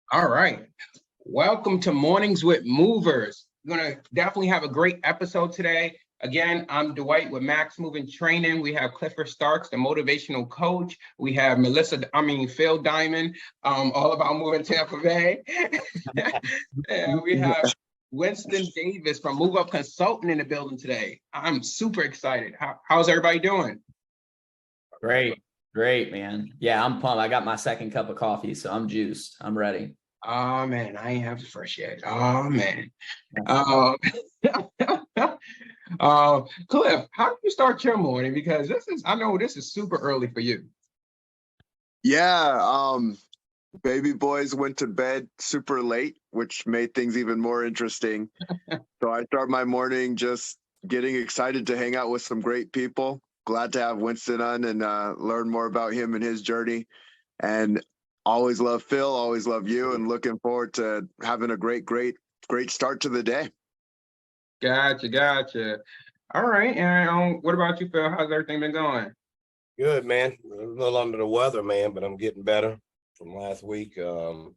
All right. Welcome to Mornings with Movers. We're going to definitely have a great episode today. Again, I'm Dwyght with Mack's Moving Training. We have Clifford Starks, the motivational coach. We have Phil Diamond, all about moving Tampa Bay. And we have Winston Davis from Move Up Consulting in the building today. I'm super excited. How's everybody doing? Great, man. Yeah, I'm pumped. I got my second cup of coffee, so I'm juiced. I'm ready. Oh man, I ain't have the first yet. Oh man. Um, Cliff, how do you start your morning? Because I know this is super early for you. Yeah, baby boys went to bed super late, which made things even more interesting. So I start my morning just getting excited to hang out with some great people. Glad to have Winston on and learn more about him and his journey. And always love Phil, always love you, and looking forward to having a great start to the day. Gotcha. All right, and what about you, Phil? How's everything been going? Good, man. A little under the weather, man, but I'm getting better from last week. Don't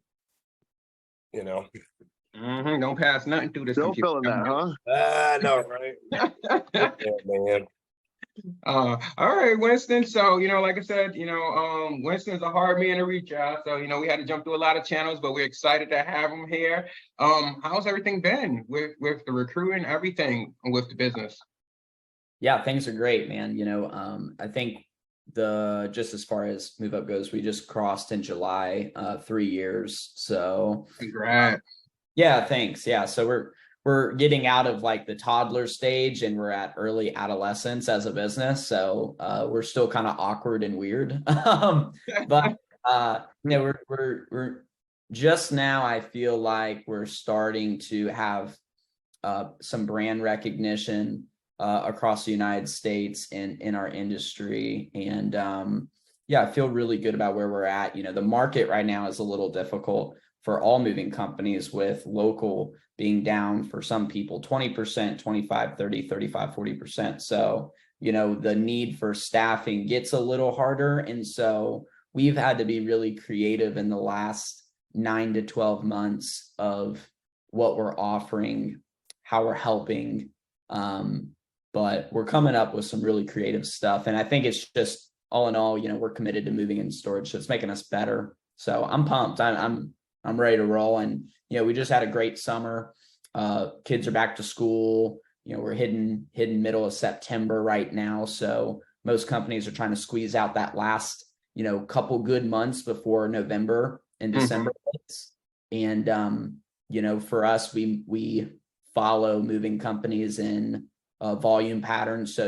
pass nothing through this Still computer. feeling that, huh? I know, right? Yeah, man. All right, Winston. So, like I said, Winston's a hard man to reach out. So, we had to jump through a lot of channels, but we're excited to have him here. How's everything been with the recruiting, everything with the business? Yeah, things are great, man. I think just as far as Move Up goes, we just crossed in July 3 years. So Congrats. yeah, thanks. Yeah, so we're getting out of like the toddler stage and we're at early adolescence as a business. So we're still kind of awkward and weird. But we're just now, I feel like we're starting to have some brand recognition across the United States and in our industry. And I feel really good about where we're at. The market right now is a little difficult for all moving companies, with local being down for some people 20%, 25, 30, 35, 40%. So, the need for staffing gets a little harder. And so we've had to be really creative in the last 9 to 12 months of what we're offering, how we're helping. But we're coming up with some really creative stuff. And I think it's just all in all, we're committed to moving in storage. So it's making us better. So I'm pumped. I'm ready to roll. And, we just had a great summer. Kids are back to school. We're hitting middle of September right now. So most companies are trying to squeeze out that last, couple good months before November and December. And, for us, we follow moving companies in volume patterns. So,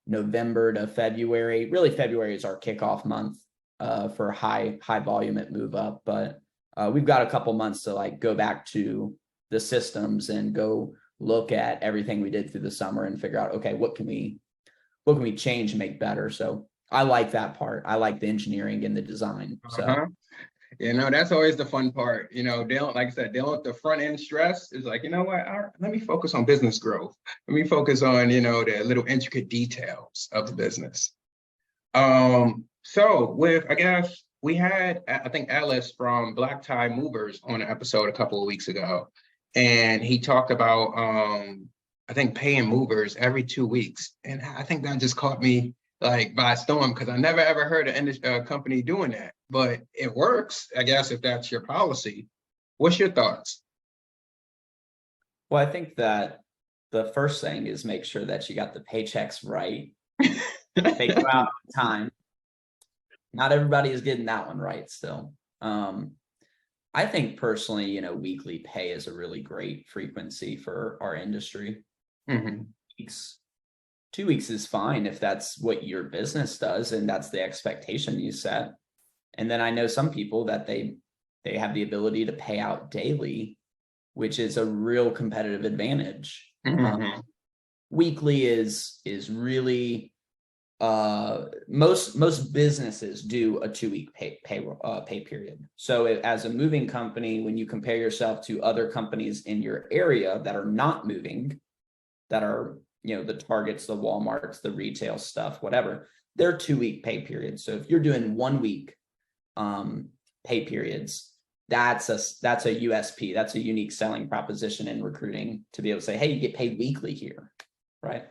November to February, really February is our kickoff month for high volume at Move Up. But we've got a couple months to like go back to the systems and go look at everything we did through the summer and figure out, okay, what can we change and make better? So I like that part. I like the engineering and the design. So that's always the fun part. Like I said, dealing with the front end stress is like, let me focus on business growth. Let me focus on, the little intricate details of the business. So we had, I think, Ellis from Black Tie Movers on an episode a couple of weeks ago, and he talked about, I think, paying movers every 2 weeks. And I think that just caught me like by storm, because I never ever heard a company doing that, but it works, I guess, if that's your policy. What's your thoughts? Well, I think that the first thing is make sure that you got the paychecks right. They go out on time. Not everybody is getting that one right still. I think personally, weekly pay is a really great frequency for our industry. 2 weeks is fine if that's what your business does and that's the expectation you set. And then I know some people that they have the ability to pay out daily, which is a real competitive advantage. Weekly is really most businesses do a 2-week pay period. So as a moving company, when you compare yourself to other companies in your area that are not moving, that are the Targets, the Walmarts, the retail stuff, whatever, they're 2-week pay periods. So if you're doing 1 week pay periods, that's a USP. That's a unique selling proposition in recruiting, to be able to say, hey, you get paid weekly here, right?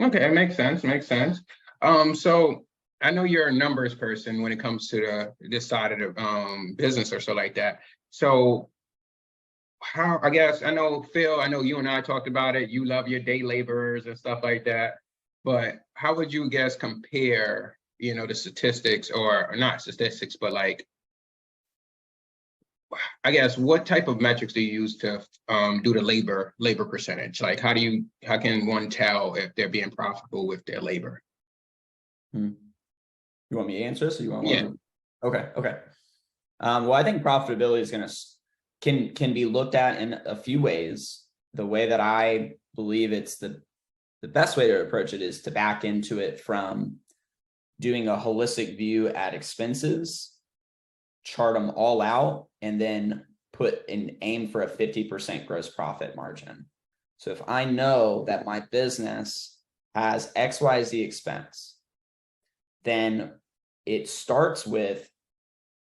Okay, it makes sense. Makes sense. So I know you're a numbers person when it comes to this side of the business or so like that. So how, I guess, I know Phil, I know you and I talked about it. You love your day laborers and stuff like that. But how would you guys compare, the statistics, or not statistics, but like, I guess, what type of metrics do you use to do the labor percentage? Like, how can one tell if they're being profitable with their labor? You want me to answer this, or you want? Yeah. Okay. Well, I think profitability is can be looked at in a few ways. The way that I believe it's the best way to approach it is to back into it from doing a holistic view at expenses, chart them all out, and then put an aim for a 50% gross profit margin. So if I know that my business has XYZ expense, then it starts with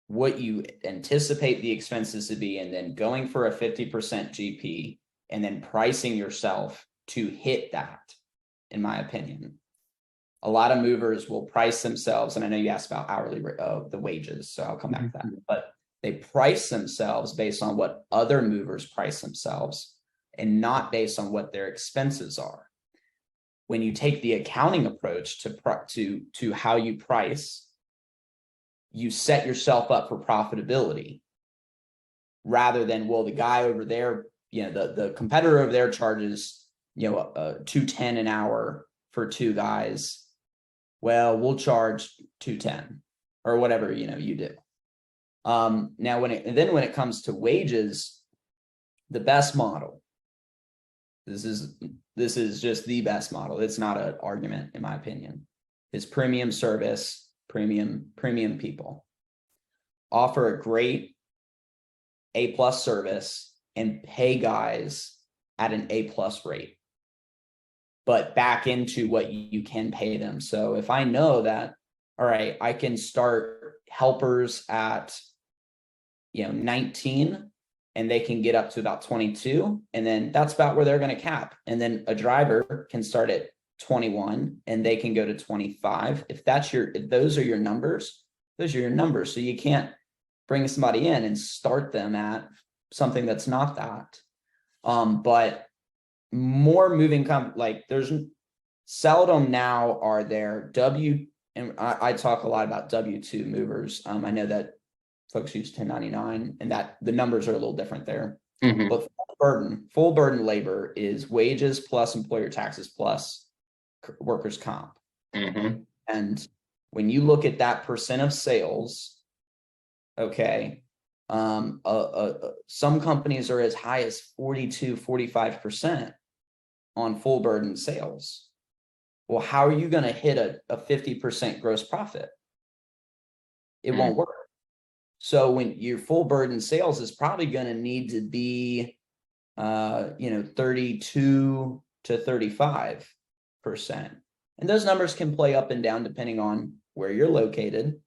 what you anticipate the expenses to be, and then going for a 50% GP, and then pricing yourself to hit that, in my opinion. A lot of movers will price themselves, and I know you asked about hourly the wages, so I'll come back to that, but they price themselves based on what other movers price themselves and not based on what their expenses are. When you take the accounting approach to how you price, you set yourself up for profitability, rather than, well, the guy over there, the competitor over there charges, $210 an hour for two guys. Well, we'll charge $210 or whatever, you do. Now, when it comes to wages, the best model, this is just the best model. It's not an argument, in my opinion, is premium service, premium people. Offer a great A+ service and pay guys at an A+ rate, but back into what you can pay them. So if I know that, all right, I can start helpers at 19, and they can get up to about 22, and then that's about where they're going to cap. And then a driver can start at 21 and they can go to 25. If those are your numbers, those are your numbers. So you can't bring somebody in and start them at something that's not that. But more moving there's seldom now are there and I talk a lot about W-2 movers. I know that folks use 1099, and that the numbers are a little different there. But full burden labor is wages plus employer taxes plus workers' comp. And when you look at that percent of sales, okay, some companies are as high as 42-45% on full burden sales. Well, how are you going to hit a 50% gross profit? It won't work. So when your full burden sales is probably going to need to be 32 to 35%. And those numbers can play up and down depending on where you're located,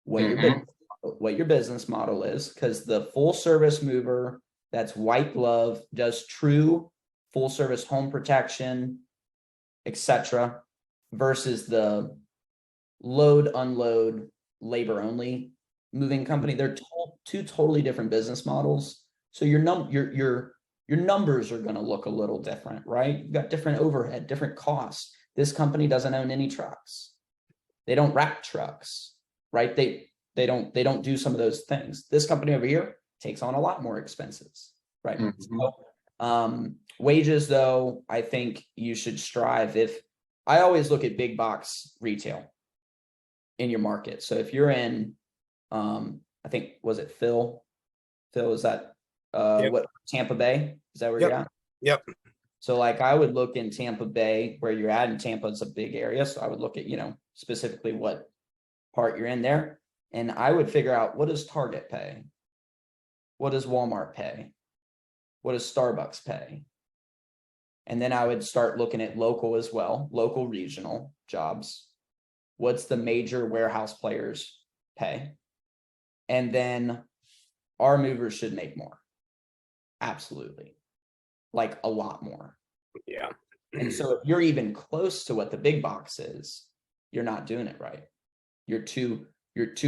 what your business model is, because the full service mover that's white glove, does true full service home protection, etc., versus the load unload labor only moving company, they're two totally different business models. So your numbers are going to look a little different, right? You've got different overhead, different costs. This company doesn't own any trucks. They don't wrap trucks, right? They don't do some of those things. This company over here takes on a lot more expenses, right? So, wages, though, I think you should strive. I always look at big box retail in your market. So if you're in, I think, was it Phil? Phil, is that what, Tampa Bay? Is that where you're at? Yep. So I would look in Tampa Bay, where you're at, and Tampa is a big area. So I would look at, specifically what part you're in there. And I would figure out, what does Target pay? What does Walmart pay? What does Starbucks pay? And then I would start looking at local as well, local regional jobs. What's the major warehouse players pay? And then our movers should make more. Absolutely. Like a lot more. Yeah. And so if you're even close to what the big box is, you're not doing it right. You're too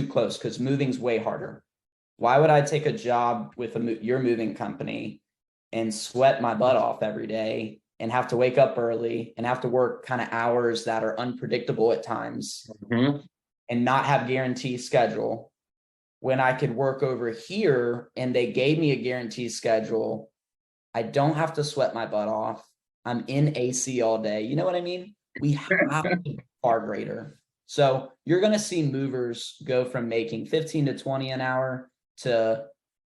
close, because moving's way harder. Why would I take a job with your moving company and sweat my butt off every day and have to wake up early and have to work kind of hours that are unpredictable at times and not have guaranteed schedule, when I could work over here and they gave me a guaranteed schedule? I don't have to sweat my butt off. I'm in AC all day. You know what I mean? We have to be far greater. So you're going to see movers go from making 15 to 20 an hour to,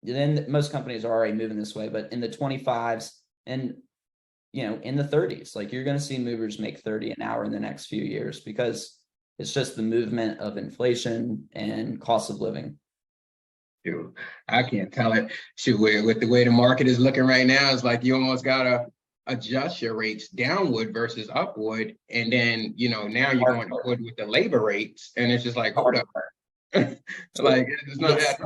then most companies are already moving this way, but in the 25s and, in the 30s, like you're going to see movers make 30 an hour in the next few years, because it's just the movement of inflation and cost of living. Dude, I can't tell it. Shoot, with the way the market is looking right now, it's like you almost gotta adjust your rates downward versus upward. And then, now you're going upward with the labor rates. And it's just like, hold up. Like, it's not that.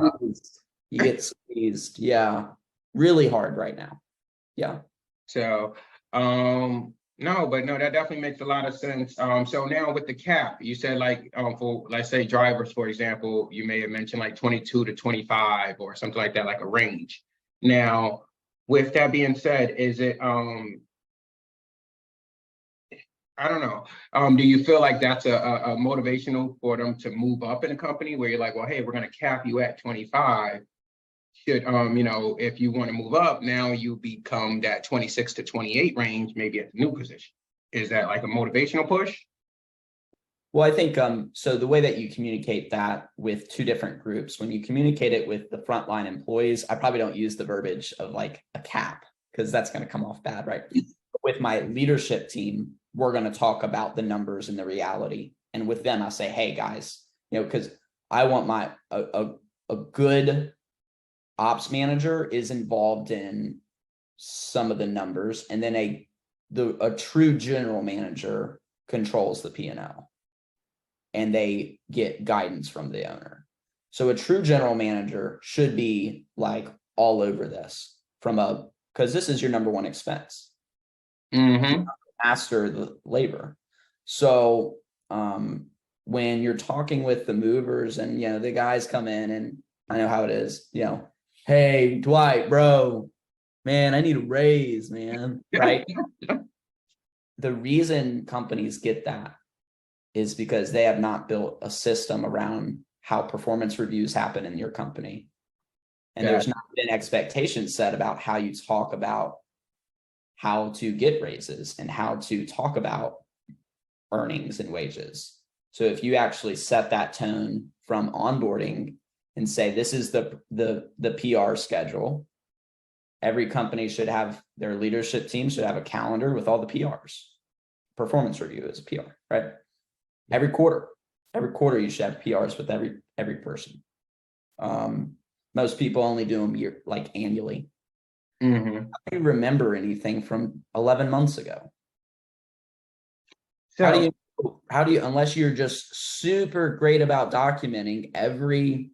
You get squeezed. Yeah. Really hard right now. Yeah. So, no, that definitely makes a lot of sense. So now with the cap, you said like, for let's say drivers, for example, you may have mentioned like 22 to 25 or something like that, like a range. Now, with that being said, is it, I don't know. Do you feel like that's a motivational for them to move up in a company where you're like, well, hey, we're going to cap you at 25. Should, if you want to move up, now you become that 26 to 28 range, maybe at the new position. Is that like a motivational push? Well, I think, so the way that you communicate that with two different groups, when you communicate it with the frontline employees, I probably don't use the verbiage of like a cap, because that's going to come off bad, right? With my leadership team, we're going to talk about the numbers and the reality. And with them, I say, hey guys, because I want a good ops manager is involved in some of the numbers, and then a true general manager controls the P&L, and they get guidance from the owner. So a true general manager should be like all over this because this is your number one expense. Master the labor. So when you're talking with the movers and the guys come in, and I know how it is, hey Dwyght, bro, man, I need a raise, man. Right? The reason companies get that is because they have not built a system around how performance reviews happen in your company. And there's not been expectations set about how you talk about how to get raises and how to talk about earnings and wages. So if you actually set that tone from onboarding and say, this is the PR schedule, every company should have, their leadership team should have a calendar with all the PRs. Performance review is a PR, right? Every quarter you should have PRs with every person. Most people only do them annually. I don't remember anything from 11 months ago. So how do you, unless you're just super great about documenting every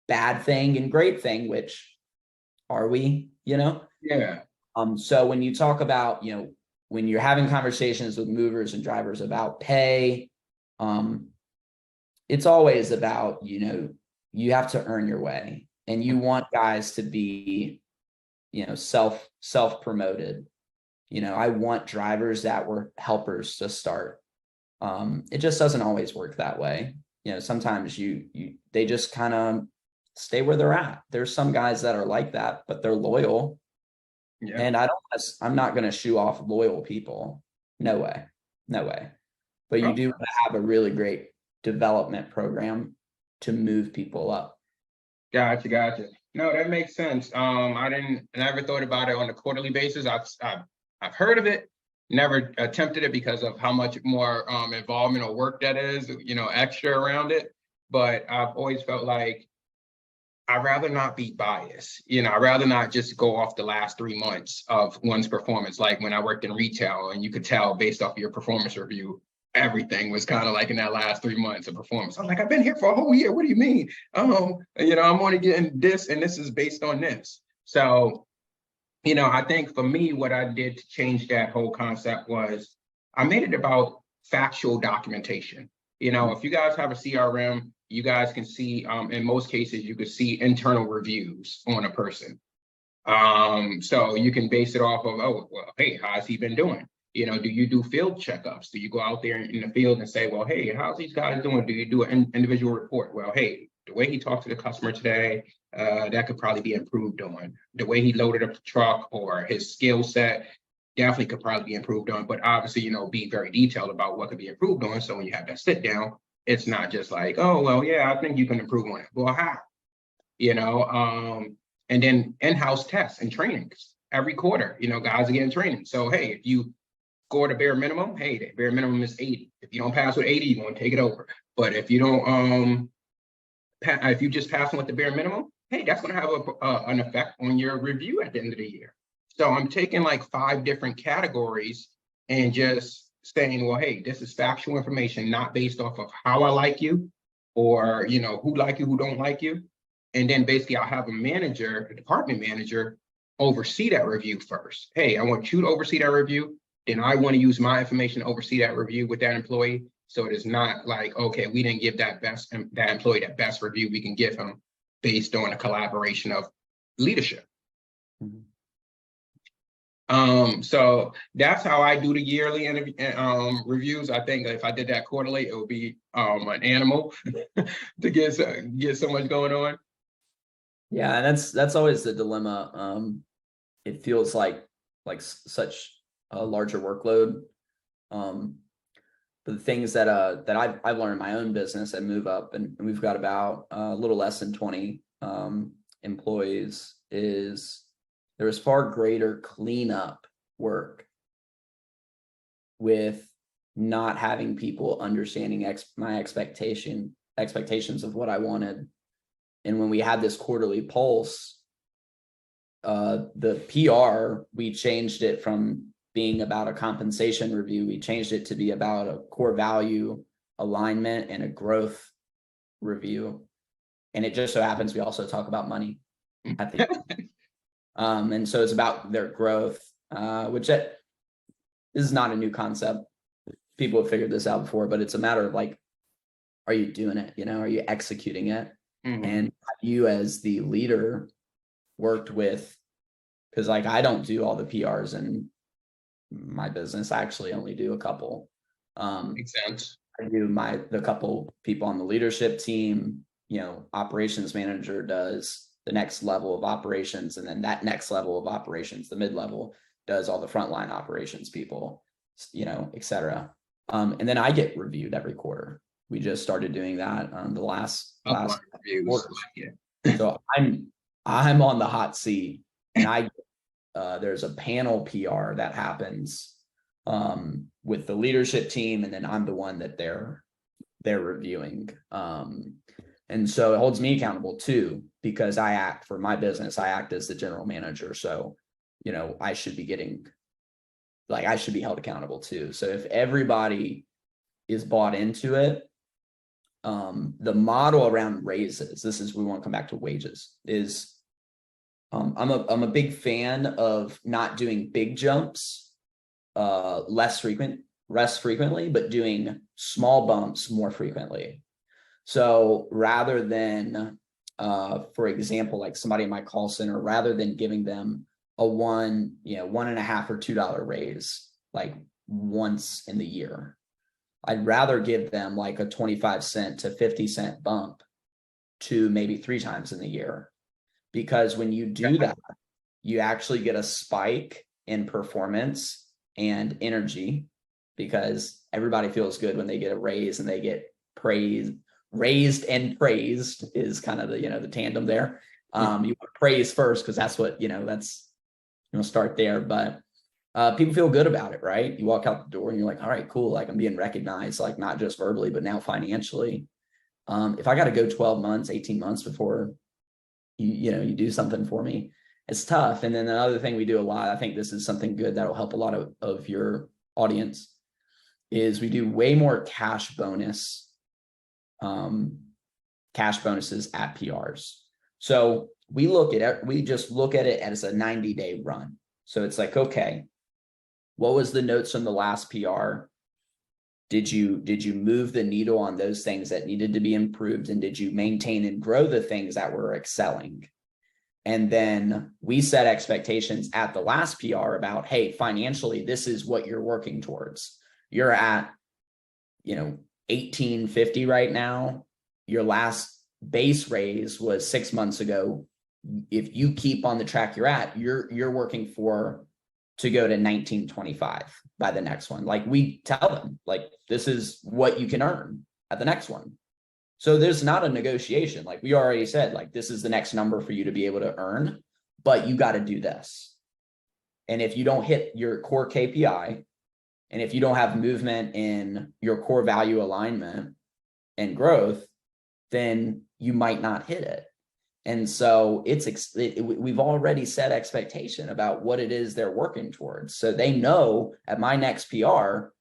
bad thing and great thing, which are we, Yeah. So when you talk about, when you're having conversations with movers and drivers about pay, it's always about, you have to earn your way, and you want guys to be, self-promoted. I want drivers that were helpers to start. It just doesn't always work that way. Sometimes they just kind of stay where they're at. There's some guys that are like that, but they're loyal. Yeah. And I'm not going to shoo off loyal people. No way. But you do have a really great development program to move people up. Gotcha. No, that makes sense. I never thought about it on a quarterly basis. I've heard of it, never attempted it because of how much more involvement or work that is, extra around it. But I've always felt like I'd rather not be biased. I'd rather not just go off the last 3 months of one's performance. Like when I worked in retail, and you could tell based off your performance review, everything was kind of like in that last 3 months of performance. I'm like, I've been here for a whole year. What do you mean? I'm only getting this, and this is based on this. So, I think for me, what I did to change that whole concept was I made it about factual documentation. If you guys have a CRM, you guys can see, in most cases, you could see internal reviews on a person. So you can base it off of, oh, well, hey, how's he been doing? Do you do field checkups? Do you go out there in the field and say, well, hey, how's these guys doing? Do you do an individual report? Well, hey, the way he talked to the customer today, that could probably be improved on. The way he loaded up the truck or his skill set definitely could probably be improved on. But obviously, be very detailed about what could be improved on. So when you have that sit down, it's not just like, oh, well, yeah, I think you can improve on it. Well, how? And then in-house tests and trainings every quarter, guys are getting training. So, hey, if you score the bare minimum, hey, the bare minimum is 80. If you don't pass with 80, you're going to take it over. But if you don't, if you just pass with the bare minimum, hey, that's going to have an effect on your review at the end of the year. So I'm taking like 5 different categories and just saying, well, hey, this is factual information, not based off of how I like you or, who like you, who don't like you. And then basically I'll have a department manager, oversee that review first. Hey, I want you to oversee that review. Then I want to use my information to oversee that review with that employee. So it is not like, okay, we didn't give that employee that best review we can give him based on a collaboration of leadership. Mm-hmm. So that's how I do the yearly reviews. I think if I did that quarterly, it would be an animal to get so much going on. Yeah, and that's always the dilemma. It feels like such a larger workload. But the things that I've learned in my own business at Move Up, and we've got about a little less than 20 employees, is there is far greater cleanup work with not having people understanding my expectations of what I wanted. And when we had this quarterly pulse, the PR, we changed it from being about a compensation review. We changed it to be about a core value alignment and a growth review. And it just so happens we also talk about money at the end. And so it's about their growth, which this is not a new concept. People have figured this out before, but it's a matter of like, are you doing it? Are you executing it? Mm-hmm. And have you as the leader worked with, because like I don't do all the PRs in my business. I actually only do a couple. Makes sense. I do the couple people on the leadership team, operations manager does the next level of operations, and then that next level of operations, the mid-level, does all the frontline operations people, et cetera. And then I get reviewed every quarter. We just started doing that the last reviews. So I'm on the hot seat, and there's a panel PR that happens with the leadership team, and then I'm the one that they're reviewing. And so it holds me accountable too, because I act for my business. I act as the general manager. So, I should be I should be held accountable too. So if everybody is bought into it, the model around raises, we want to come back to wages, is I'm a big fan of not doing big jumps less frequently, but doing small bumps more frequently. So rather than, for example, like somebody in my call center, rather than giving them a $1.50 or $2 raise like once in the year, I'd rather give them like a 25 cent to 50 cent bump to maybe 3 times in the year. Because when you do that, you actually get a spike in performance and energy, because everybody feels good when they get a raise and they get praised. Raised and praised is kind of the tandem there. You want to praise first, because that's what, that's, start there. But people feel good about it, right? You walk out the door and you're like, all right, cool. Like I'm being recognized, like not just verbally, but now financially. If I got to go 12 months, 18 months before you do something for me, it's tough. And then the other thing we do a lot, I think this is something good that'll help a lot of your audience, is we do way more cash bonuses at PRs. So we just look at it as a 90-day run. So it's like, okay, what was the notes from the last PR? Did you move the needle on those things that needed to be improved? And did you maintain and grow the things that were excelling? And then we set expectations at the last PR about, hey, financially, this is what you're working towards. You're at, 1850 right now. Your last base raise was 6 months ago. If you keep on the track you're at, you're working to go to 1925 by the next one. Like, we tell them, like, this is what you can earn at the next one. So there's not a negotiation. Like we already said, like, this is the next number for you to be able to earn, but you got to do this. And if you don't hit your core KPI, and if you don't have movement in your core value alignment and growth, then you might not hit it. And so we've already set expectation about what it is they're working towards. So they know at my next PR,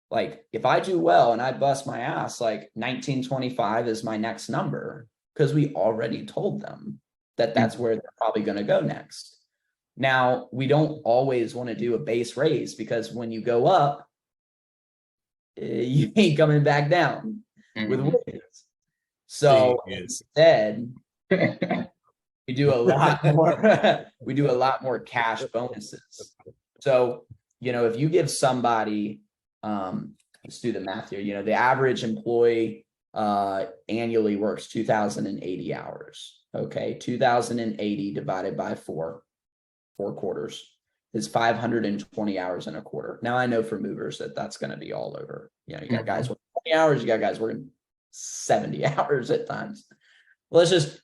like, if I do well and I bust my ass, like 1925 is my next number, because we already told them that that's where they're probably going to go next. Now, we don't always want to do a base raise, because when you go up, you ain't coming back down with wages. So instead, we do a lot more cash bonuses. So, if you give somebody, let's do the math here. The average employee annually works 2,080 hours. Okay, 2,080 divided by four quarters is 520 hours in a quarter. Now, I know for movers that's going to be all over. You got guys working 20 hours, you got guys working 70 hours at times. Let's just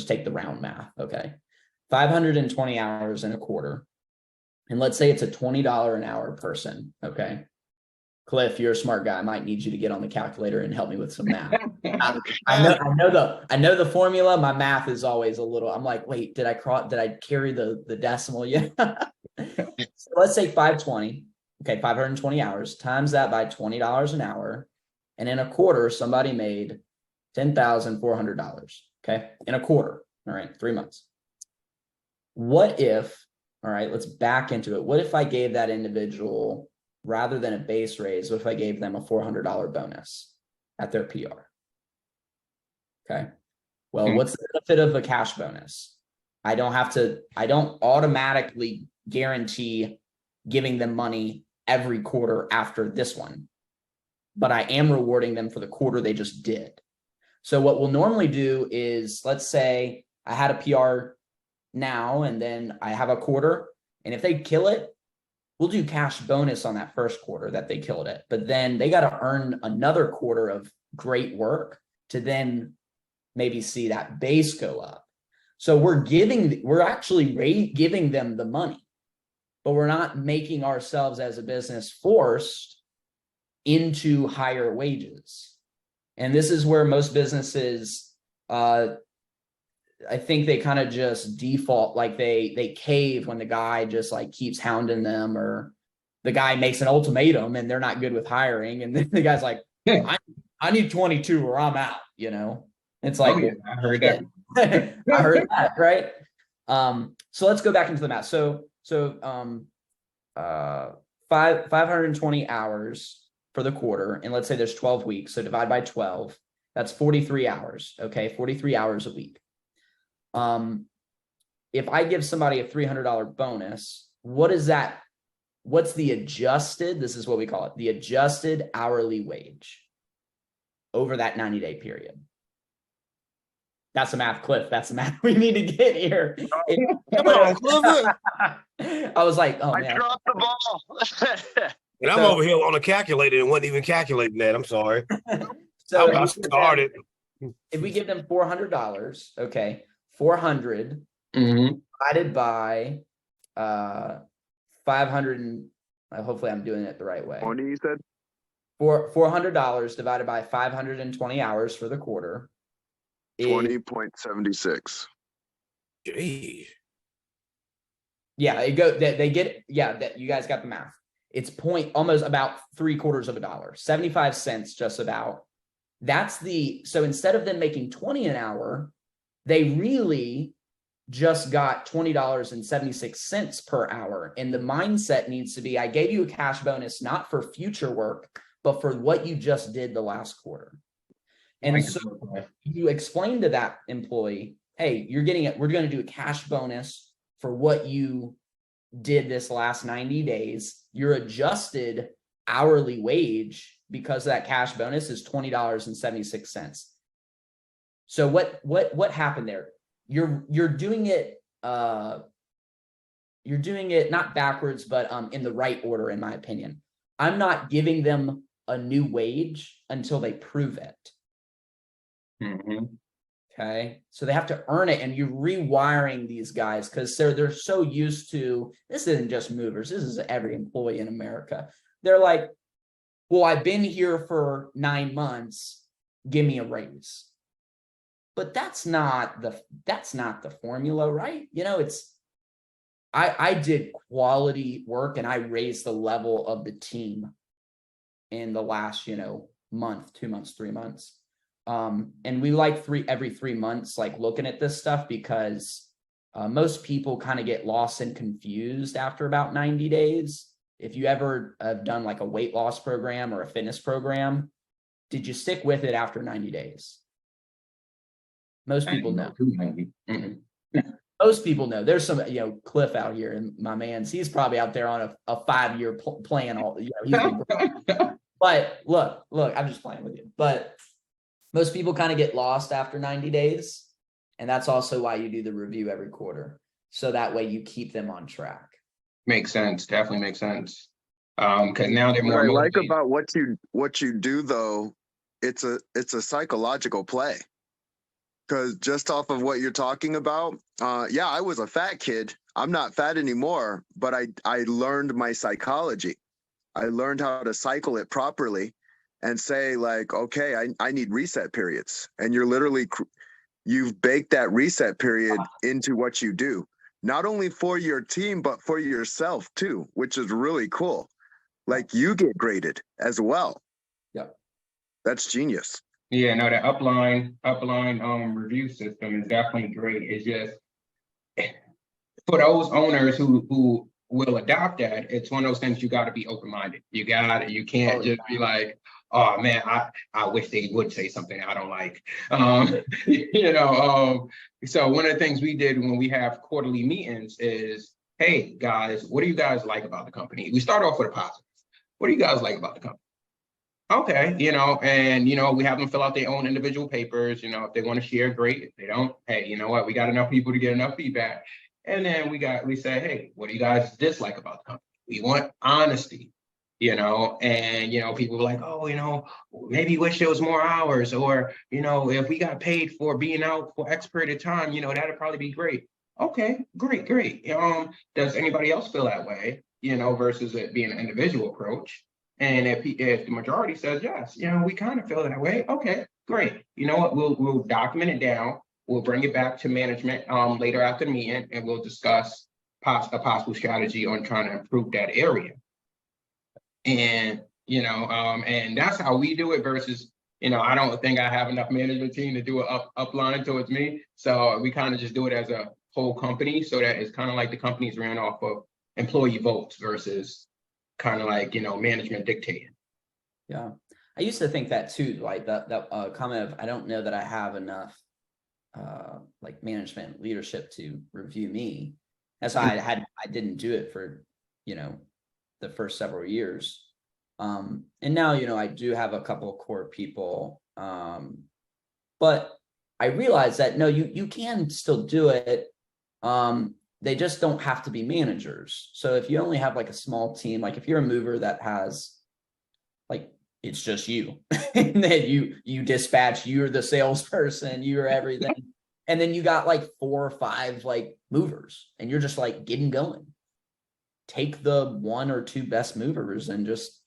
take the round math. Okay, 520 hours in a quarter, and let's say it's a $20 an hour person. Okay. Cliff, you're a smart guy. I might need you to get on the calculator and help me with some math. I know the formula. My math is always a little. I'm like, wait, did I carry the decimal yet? So let's say 520. Okay, 520 hours. Times that by $20 an hour, and in a quarter, somebody made $10,400. Okay, in a quarter. All right, 3 months. What if? All right, let's back into it. What if I gave that individual, rather than a base raise, what if I gave them a $400 bonus at their PR? Okay. Well, what's the benefit of a cash bonus? I don't automatically guarantee giving them money every quarter after this one, but I am rewarding them for the quarter they just did. So what we'll normally do is, let's say I had a PR now, and then I have a quarter, and if they kill it, we'll do cash bonus on that first quarter that they killed it. But then they got to earn another quarter of great work to then maybe see that base go up. So we're actually giving them the money, but we're not making ourselves as a business forced into higher wages. And this is where most businesses, I think they kind of just default, like they cave when the guy just like keeps hounding them, or the guy makes an ultimatum and they're not good with hiring. And then the guy's like, I need 22 or I'm out, It's like, I heard that. I heard that, right? So let's go back into the math. So 520 hours for the quarter. And let's say there's 12 weeks. So divide by 12, that's 43 hours. Okay. 43 hours a week. If I give somebody a $300 bonus, what's the adjusted, this is what we call it, the adjusted hourly wage over that 90-day period? That's the math, Cliff. That's the math we need to get here. Come on, Clifford. I was like, oh, man. I dropped the ball. And I'm over here on a calculator and wasn't even calculating that. I'm sorry. So I started. If we give them $400, okay, 400 divided by 500, and hopefully I'm doing it the right way. 20, you said? $400 divided by 520 hours for the quarter. 20.76. Gee. Yeah, they get, yeah, that you guys got the math. It's almost about $0.75, 75 cents, just about. So instead of them making 20 an hour, they really just got $20.76 per hour. And the mindset needs to be, I gave you a cash bonus, not for future work, but for what you just did the last quarter. And so you explain to that employee, hey, we're going to do a cash bonus for what you did this last 90 days. Your adjusted hourly wage, because that cash bonus, is $20.76. So what happened there? You're doing it not backwards, but in the right order, in my opinion. I'm not giving them a new wage until they prove it. Mm-hmm. Okay, so they have to earn it, and you're rewiring these guys because they're so used to, this isn't just movers, this is every employee in America. They're like, well, I've been here for 9 months, give me a raise. But that's not the formula, right? I did quality work, and I raised the level of the team in the last, month, 2 months, 3 months. And we like every 3 months, like looking at this stuff, because most people kind of get lost and confused after about 90 days. If you ever have done like a weight loss program or a fitness program, did you stick with it after 90 days? Most people know. Most people know. There's some, Cliff out here, and my man's, he's probably out there on a 5-year plan. But look, I'm just playing with you. But most people kind of get lost after 90 days. And that's also why you do the review every quarter. So that way you keep them on track. Makes sense. Definitely makes sense. Because now they're more What I motivated. like about what you do, though, it's a psychological play. Because just off of what you're talking about, I was a fat kid. I'm not fat anymore, but I learned my psychology. I learned how to cycle it properly and say, like, okay, I need reset periods. And you've baked that reset period into what you do, not only for your team, but for yourself too, which is really cool. Like, you get graded as well. Yeah. That's genius. Yeah, no, the upline review system is definitely great. It's just for those owners who will adopt that, it's one of those things you got to be open-minded. You can't just be like, oh man, I wish they would say something I don't like. So one of the things we did when we have quarterly meetings is, hey guys, what do you guys like about the company? We start off with a positive. What do you guys like about the company? Okay, and we have them fill out their own individual papers. If they want to share, great. If they don't, hey, you know what? We got enough people to get enough feedback. And then we say, hey, what do you guys dislike about the company? We want honesty, and people were like, oh, maybe wish there was more hours, or if we got paid for being out for X period of time, that'd probably be great. Okay, great. Does anybody else feel that way? Versus it being an individual approach. And if the majority says yes, we kind of feel that way. Okay, great. You know what? We'll document it down. We'll bring it back to management later after the meeting, and we'll discuss a possible strategy on trying to improve that area. And and that's how we do it. Versus, I don't think I have enough management team to do an upline towards me. So we kind of just do it as a whole company, so that it's kind of like the company's ran off of employee votes versus kind of like management dictating. Yeah, I used to think that too, like that comment of, I don't know that I have enough like management leadership to review me. That's why I didn't do it for the first several years, and now I do have a couple of core people, but I realized that no, you can still do it. They just don't have to be managers. So if you only have like a small team, like if you're a mover that has like, it's just you, and then you dispatch, you're the salesperson, you're everything. And then you got like 4 or 5 like movers, and you're just like getting going. Take the 1 or 2 best movers and just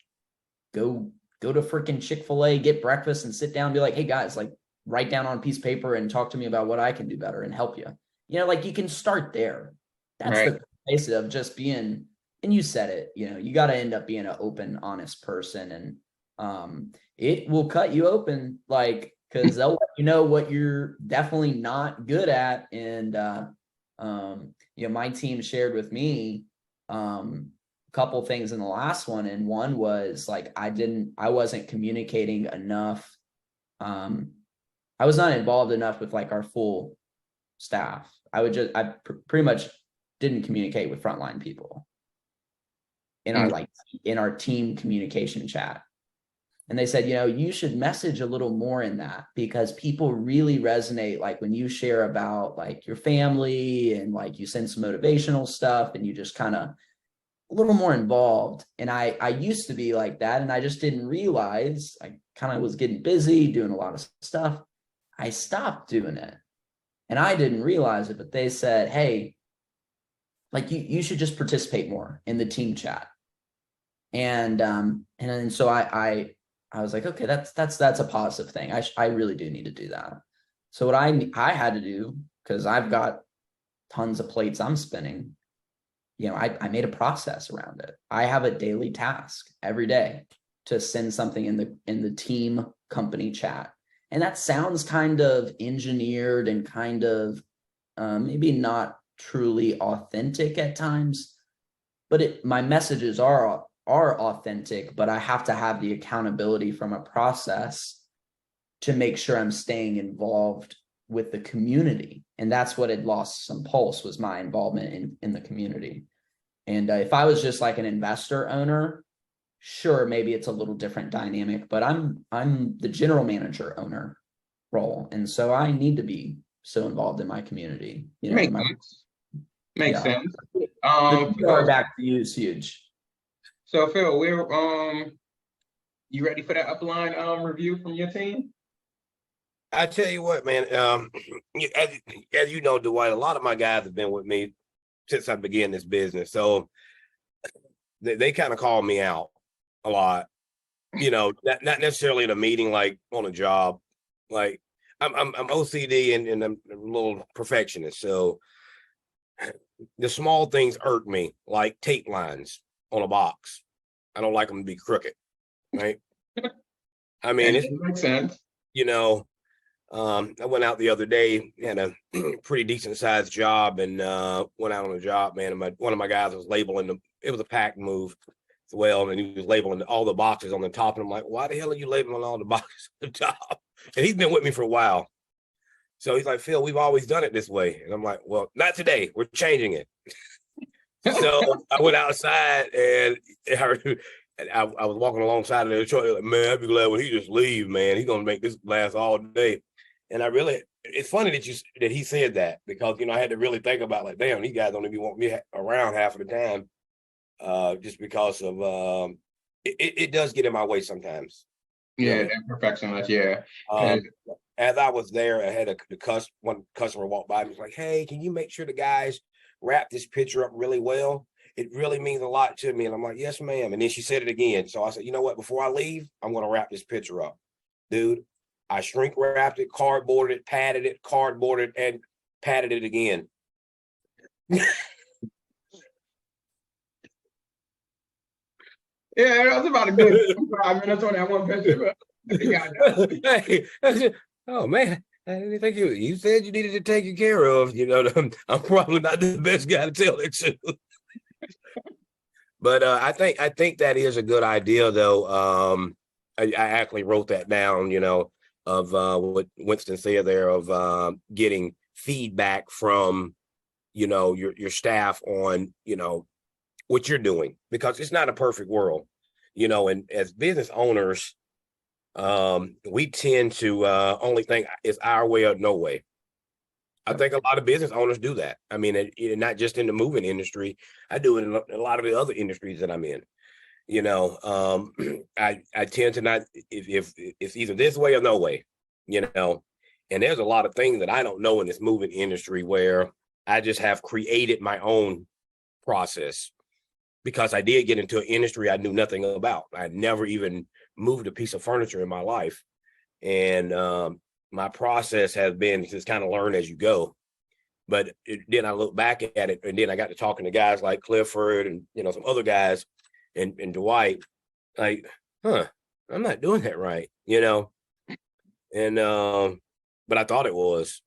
go to freaking Chick-fil-A, get breakfast, and sit down and be like, hey guys, like write down on a piece of paper and talk to me about what I can do better and help you. Like you can start there. That's right. The basis of just being and you said it, you got to end up being an open, honest person, and it will cut you open, like, because they'll let you know what you're definitely not good at. And my team shared with me a couple things in the last one, and one was like I wasn't communicating enough. I was not involved enough with like our full staff. I pretty much didn't communicate with frontline people in our team communication chat. And they said, you should message a little more in that, because people really resonate. Like when you share about like your family and like you send some motivational stuff and you just kind of a little more involved. And I used to be like that, and I just didn't realize. I kind of was getting busy doing a lot of stuff. I stopped doing it and I didn't realize it, but they said, hey, like you should just participate more in the team chat. And then so I was like, okay, that's a positive thing. I really do need to do that. So what I had to do, because I've got tons of plates I'm spinning, I made a process around it. I have a daily task every day to send something in the team company chat. And that sounds kind of engineered and kind of maybe not truly authentic at times, but my messages are authentic, but I have to have the accountability from a process to make sure I'm staying involved with the community. And that's what had lost some pulse, was my involvement in the community. And if I was just like an investor owner, sure, maybe it's a little different dynamic, but I'm the general manager owner role. And so I need to be so involved in my community. Makes sense. Makes sense. Back to you is huge. So Phil, you ready for that upline review from your team? I tell you what, man, as you know, Dwyght, a lot of my guys have been with me since I began this business. So they kind of call me out a lot, not necessarily in a meeting, like on a job. Like I'm OCD and I'm a little perfectionist. So the small things irk me, like tape lines on a box. I don't like them to be crooked, right? I mean, it makes sense. I went out the other day, had a pretty decent sized job, and went out on a job, man. And one of my guys was labeling it was a pack move as well, and he was labeling all the boxes on the top. And I'm like, why the hell are you labeling all the boxes on the top? And he's been with me for a while. So he's like, Phil, we've always done it this way. And I'm like, well, not today. We're changing it. So I went outside and I was walking alongside of the truck. Like, man, I'd be glad when he just leave, man. He's going to make this last all day. And it's funny that he said that, because, I had to really think about, like, damn, these guys don't even want me around half of the time, just because of, it does get in my way sometimes. Yeah, that perfectionist, yeah. As I was there, I had one customer walk by and was like, hey, can you make sure the guys wrap this picture up really well? It really means a lot to me. And I'm like, yes, ma'am. And then she said it again. So I said, you know what? Before I leave, I'm going to wrap this picture up. Dude, I shrink wrapped it, cardboarded it, padded it, cardboarded, and padded it again. Yeah, that was about a good 5 minutes on that one picture. Hey, oh man, I didn't think you said you needed to take it care of. I'm probably not the best guy to tell it to. But I think that is a good idea, though. I actually wrote that down, of what Winston said there, of getting feedback from, your staff on, what you're doing, because it's not a perfect world, and as business owners, we tend to only think it's our way or no way. I think a lot of business owners do that. I mean, not just in the moving industry. I do it in a lot of the other industries that I'm in. I tend to not, if it's either this way or no way, and there's a lot of things that I don't know in this moving industry where I just have created my own process, because I did get into an industry I knew nothing about. I had never even moved a piece of furniture in my life. And my process has been just kind of learn as you go. But then I look back at it, and then I got to talking to guys like Clifford and, some other guys and Dwyght, like, I'm not doing that right, and, but I thought it was,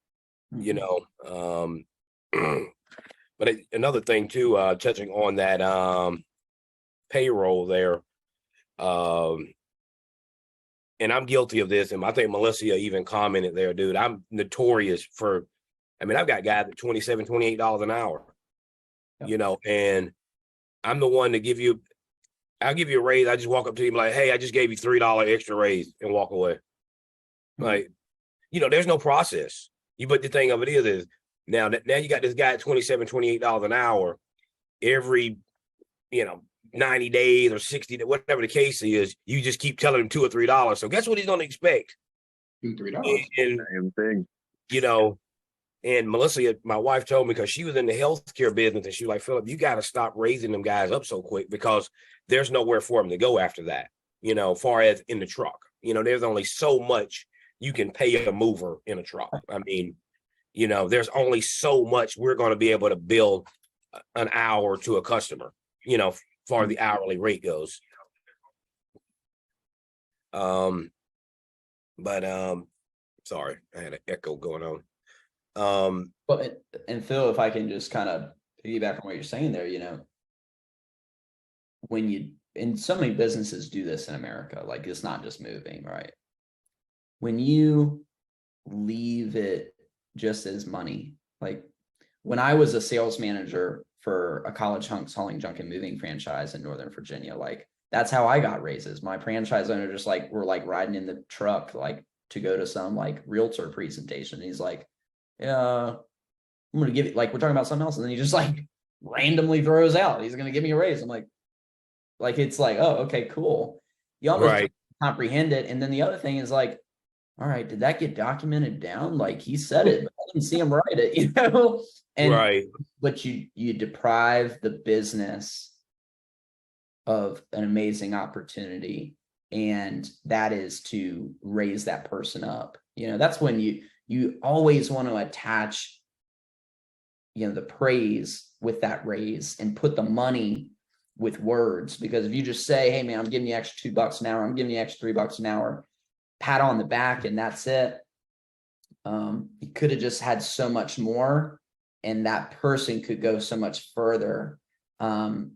but another thing too, touching on that, payroll there, and I'm guilty of this, and I think Melissa even commented there, dude, I'm notorious for, I've got guys at $27, $28 an hour, and I'm the one to I'll give you a raise. I just walk up to you and be like, hey, I just gave you $3 extra raise and walk away. Like, there's no process. But the thing of it is now you got this guy at $27, $28 an hour every, 90 days or 60, whatever the case is, you just keep telling him $2 or $3. So guess what he's going to expect? $2, $3. Same thing. And Melissa, my wife, told me, because she was in the healthcare business, and she was like, Philip, you got to stop raising them guys up so quick, because there's nowhere for them to go after that, far as in the truck. There's only so much you can pay a mover in a truck. There's only so much we're going to be able to bill an hour to a customer, far as the hourly rate goes. Sorry, I had an echo going on. But and Phil, if I can just kind of piggyback on what you're saying there, and so many businesses do this in America, like it's not just moving, right? When you leave it just as money, like when I was a sales manager for a college hauling junk and moving franchise in Northern Virginia, like that's how I got raises. My franchise owner just were riding in the truck, to go to some realtor presentation. And he's like, yeah, I'm going to give it, we're talking about something else. And then he just randomly throws out, he's going to give me a raise. I'm like, it's oh, okay, cool. You almost comprehend it. And then the other thing is all right, did that get documented down? He said it, but I didn't see him write it, And but you deprive the business of an amazing opportunity, and that is to raise that person up. That's when you always want to attach, the praise with that raise and put the money with words, because if you just say, hey man, I'm giving you extra $2 an hour, I'm giving you extra $3 an hour, pat on the back, and that's it. You could have just had so much more, and that person could go so much further. The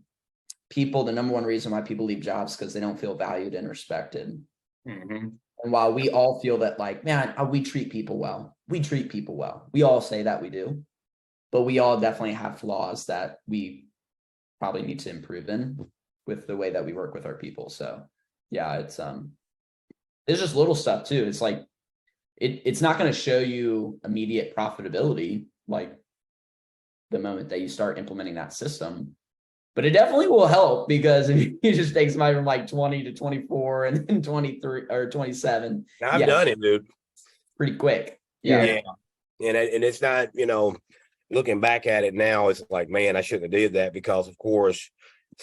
number one reason why people leave jobs, because they don't feel valued and respected. Mm-hmm. And while we all feel that man, we treat people well. We treat people well. We all say that we do, but we all definitely have flaws that we probably need to improve in with the way that we work with our people. So yeah, it's just little stuff too. It's it's not going to show you immediate profitability the moment that you start implementing that system, but it definitely will help, because if you just take somebody from 20 to 24 and then 23 or 27, I've done it, dude, pretty quick. Yeah. And it's not, looking back at it now, it's man, I shouldn't have did that, because of course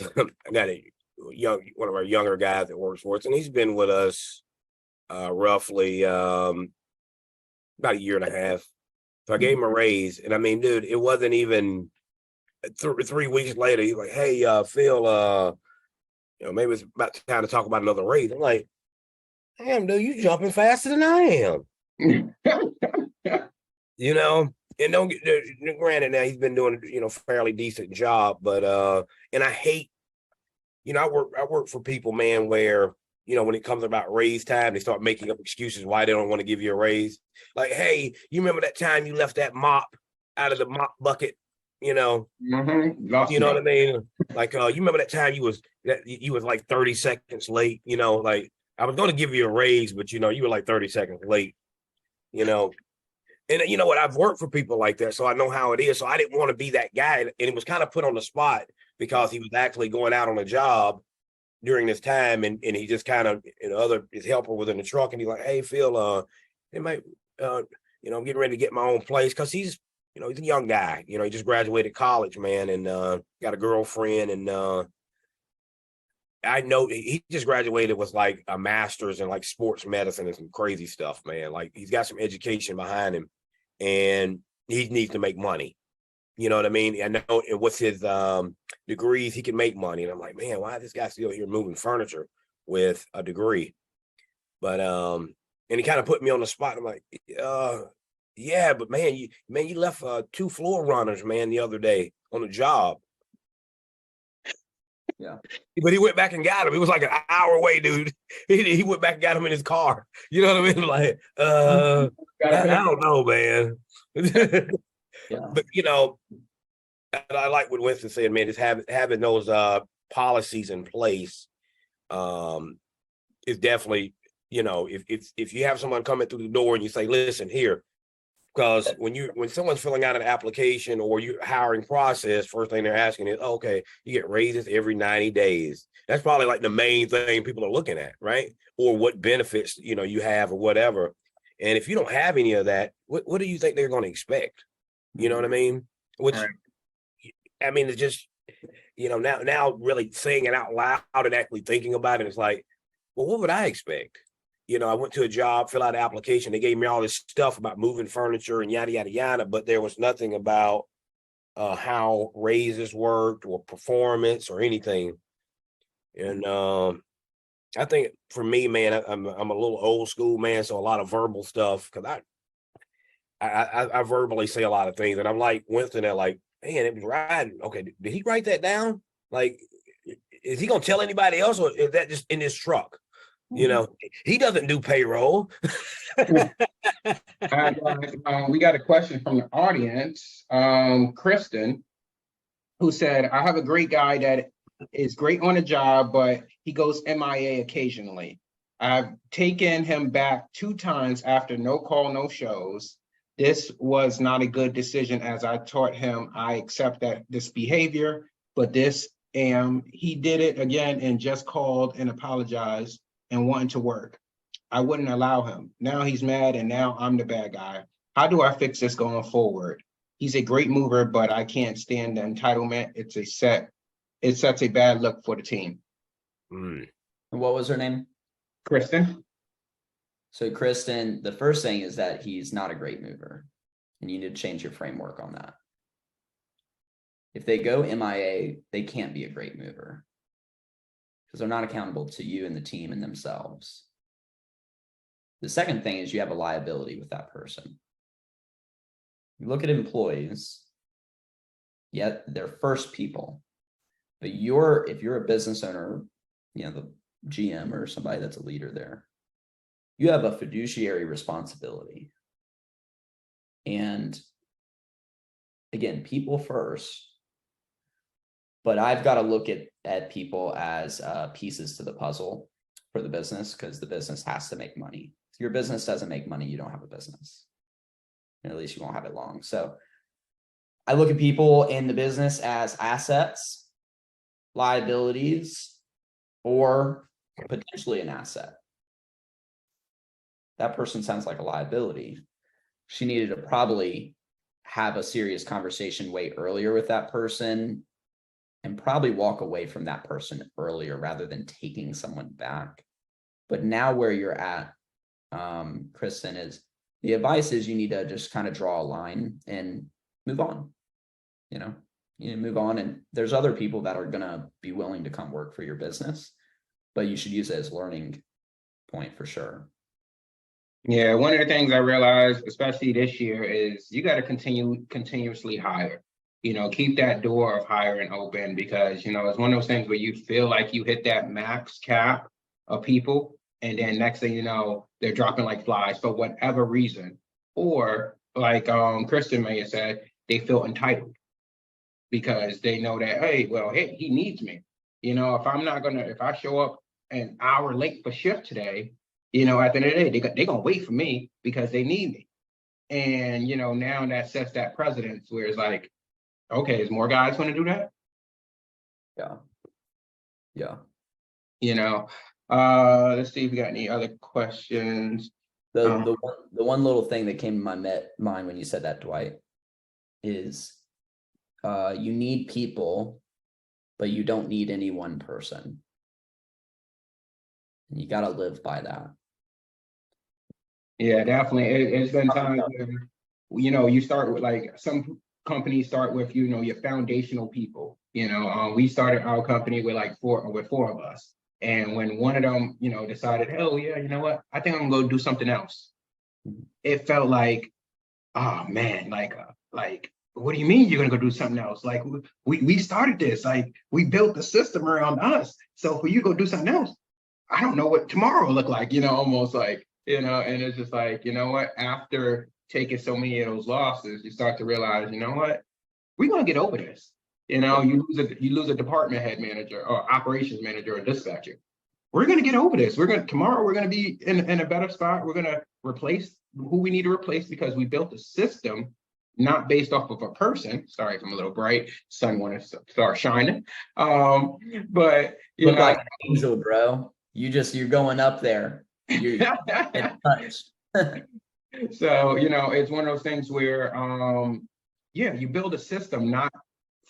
I got one of our younger guys that works for us, and he's been with us roughly about a year and a half. So I gave him a raise, and dude, it wasn't even 3 weeks later. He's like, hey, Phil, maybe it's about time to talk about another raise. I'm like, damn, dude, you jumping faster than I am. And don't get, granted, now he's been doing fairly decent job, but and I hate, I work for people, man, where when it comes about raise time, they start making up excuses why they don't want to give you a raise. Hey, you remember that time you left that mop out of the mop bucket? Mm-hmm. You know what I mean? You remember that time you was 30 seconds late? I was going to give you a raise, but you were 30 seconds late. And you know what? I've worked for people like that, so I know how it is. So I didn't want to be that guy, and it was kind of put on the spot, because he was actually going out on a job during this time, and he just kind of, his helper was in the truck, and he's like, hey, Phil, it might, I'm getting ready to get my own place, because he's a young guy, he just graduated college, man, and got a girlfriend, and I know he just graduated with a master's in sports medicine and some crazy stuff, man. He's got some education behind him, and he needs to make money. You know what I mean? I know with his degrees, he can make money. And I'm like, man, why is this guy still here moving furniture with a degree? But and he kind of put me on the spot. I'm like, yeah, but man, you left 2 floor runners, man, the other day on the job. Yeah. But he went back and got him. It was like an hour away, dude. He went back and got him in his car. You know what I mean? Like, I don't know, man. Yeah. But you know, I like what Winston said, man. Just having those policies in place is definitely, you know, if you have someone coming through the door and you say, listen, here, because when someone's filling out an application or you're hiring process, first thing they're asking is, okay, you get raises every 90 days. That's probably like the main thing people are looking at, right? Or what benefits, you know, you have or whatever. And if you don't have any of that, what do you think they're going to expect? You know what I mean? Which, Right. I mean, it's just, you know, now really saying it out loud and actually thinking about it, it's like, well, what would I expect? You know, I went to a job, fill out an application. They gave me all this stuff about moving furniture and yada, yada, yada, but there was nothing about how raises worked or performance or anything. And I think for me, man, I'm a little old school, man. So a lot of verbal stuff, because I verbally say a lot of things, and I'm like Winston, that like, man, it was riding. Okay, did he write that down? Like, is he gonna tell anybody else, or is that just in his truck? You know, he doesn't do payroll. We got a question from the audience, Kristen, who said, I have a great guy that is great on the job, but he goes MIA occasionally. I've taken him back 2 times after no call, no shows. This was not a good decision, as I taught him I accept that this behavior, but he did it again and just called and apologized and wanting to work. I wouldn't allow him. Now he's mad and now I'm the bad guy. How do I fix this going forward? He's a great mover, but I can't stand the entitlement. It sets a bad look for the team. And what was her name? Kristen? So Kristen, the first thing is that he's not a great mover, and you need to change your framework on that. If they go MIA, they can't be a great mover because they're not accountable to you and the team and themselves. The second thing is you have a liability with that person. You look at employees, yet they're first people, but if you're a business owner, you know, the GM or somebody that's a leader there, you have a fiduciary responsibility. And again, people first, but I've got to look at people as pieces to the puzzle for the business, because the business has to make money. If your business doesn't make money, you don't have a business. And at least you won't have it long. So I look at people in the business as assets, liabilities, or potentially an asset. That person sounds like a liability. She needed to probably have a serious conversation way earlier with that person and probably walk away from that person earlier rather than taking someone back. But now where you're at, Kristen, is the advice is you need to just kind of draw a line and move on. You know, move on. And there's other people that are going to be willing to come work for your business, but you should use it as a learning point for sure. Yeah, one of the things I realized, especially this year, is you got to continuously hire. You know, keep that door of hiring open, because, you know, it's one of those things where you feel like you hit that max cap of people, and then next thing you know, they're dropping like flies for whatever reason. Or like Kristen may have said, they feel entitled because they know that, hey, he needs me. You know, if I show up an hour late for shift today, you know, at the end of the day, they're going to wait for me because they need me. And, you know, now that sets that precedence where it's like, okay, is more guys going to do that? Yeah. You know, let's see if we got any other questions. The one little thing that came to my mind when you said that, Dwyght, is you need people, but you don't need any one person. And you got to live by that. Yeah, definitely. It's been times you start with like some companies start with, your foundational people. We started our company with like four of us. And when one of them, decided, hell yeah, you know what? I think I'm gonna go do something else. It felt like, oh man, like, what do you mean you're gonna go do something else? Like we started this, like we built the system around us. So for you to go do something else, I don't know what tomorrow will look like, almost like, and it's just like, you know what, after taking so many of those losses, you start to realize, you know what, we're gonna get over this. You lose a department head manager or operations manager or dispatcher. We're gonna get over this. Tomorrow we're gonna be in a better spot. We're gonna replace who we need to replace because we built a system not based off of a person. Sorry if I'm a little bright. Sun want to start shining. But Look like an angel, bro. You're going up there. You're touched. So, it's one of those things where you build a system not